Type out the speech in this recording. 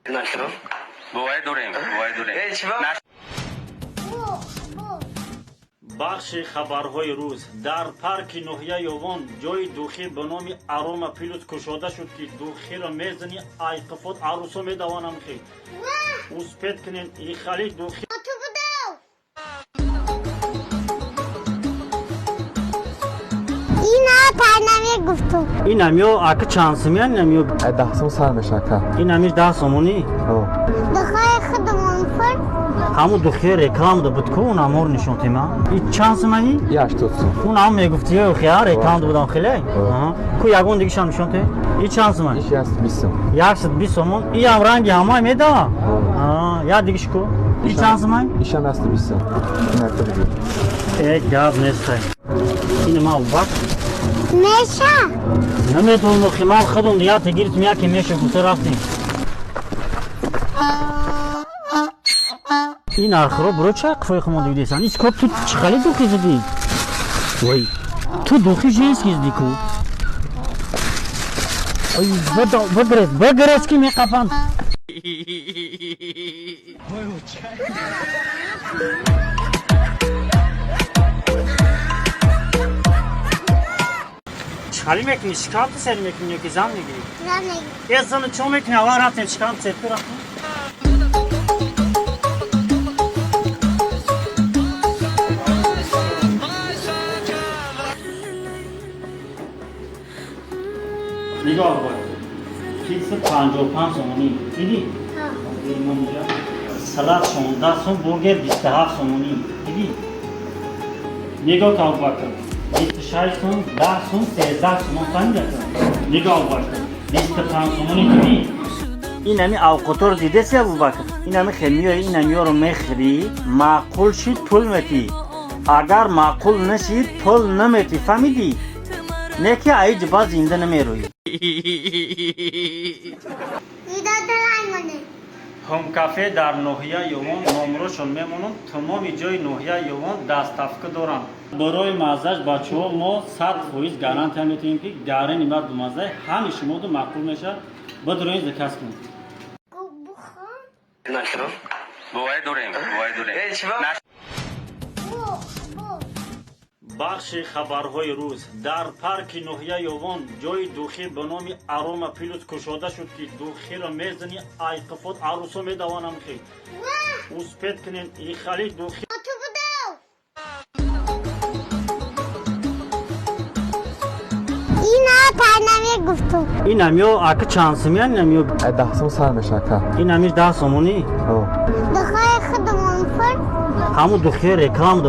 نشو بوای دوریم بخش خبرهای روز در پارک نوحیه یوان جای دوخی به نام اروما پیلوت کشاده شد که دوخی را میزنی ایقفات عروسا میدوانم خیلی اوسپید کنین ای خالی دوخی گفتم این همیو اکه چانسمی هن نمیو 10 سال سر میشه که این همیش 10 سومونی دخواه خودمون فرد همو دوخی رکلام ده بودکو اون امور نشون تیما این چانس مایی؟ یه 80 سال اون هم میگفتی یه خیار رکلام ده بودم خیلی کو یگون دیگه شان نشون تی؟ این چانس مایی؟ ایشی هست 20 سال 120 سومون این هم رنگی همه میده یا دیگه شکو این چانس مایی؟ ایشی هم هست 20 سال این هفته بگیر یک گاز نیسته این ما وقت میشه نمیتونم خیمال خودم دیگه تگیرت میا که میشه گوته رفتیم این آخرو برو چه قفای خمون دیگه دیسان ایچ کب تو چخالی دوخی زدی وای تو دوخی جنس کیز دیکو ای بگرس که می قفن چخالی میکنی شکام تو سر میکنی که زن میگیری زنگی یه زن چون میکنی آوار رفتیم شکام سر تو رفتیم نگاه باید کیس 55 سومونی دیدی؟ ایمان اینجا سلات 16 سوم برگر 27 سومونی دیدی؟ نگاه که باید 26 سوم 10 سوم 13 سومون فهمی دکتر نگاه باید 25 سومونی دیدی؟ این همی اوقاتور دیده سی ابو بکر این همی خمیه این همی رو میخری معقول شید پول میتی اگر معقول نشید پول نمیتی فهمیدی؟ نه که ایج باز زنده نمیروی ایده دلنگونه هم کافه در نوحیه یوان نمروشون میمونم تمامی جای نوحیه یوان دستافکه دارم برای مازش بچه ها ما 100% گارانتی میتونیم که گاره نیمت دو مازه همه شما دو مقبول میشه بدروین زکست کنید بخوام نشو بوای دوریم بخش خبرهای روز در پارک نوحیه یوان جای دوخی به نام اروما پیلوت کشاده شد که دوخی را میزنی ایقفات عروسا میدوانم خیلی اوسپید کنین ای خالی دوخی تو بودو این پرنامه گفتم این همیو اکه چانسمی هن نمیو 10 سال سر میشه که این همیش 10 سومونی دخواه خودمون فرد همو دوخی رکلام